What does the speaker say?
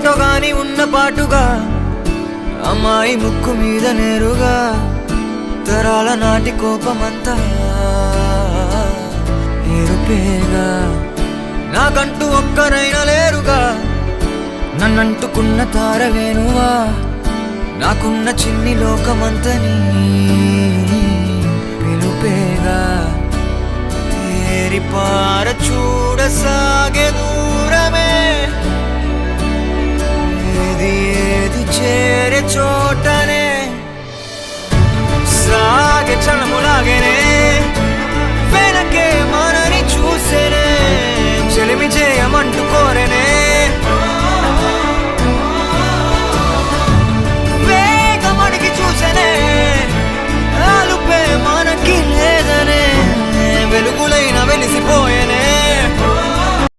ఏంటో గాని ఉన్న పాటుగా అమ్మాయి ముక్కు మీద నేరుగా తరాల నాటి కోపమంతా ఏరుపేగా నాకంటూ ఒక్కరైనా లేరుగా నన్నంటుకున్న తారవేనువా నాకున్న చిన్ని లోకమంతని పిలుపేగా తేరిపార చూడసాగే దూరమే ఏది ఏది చే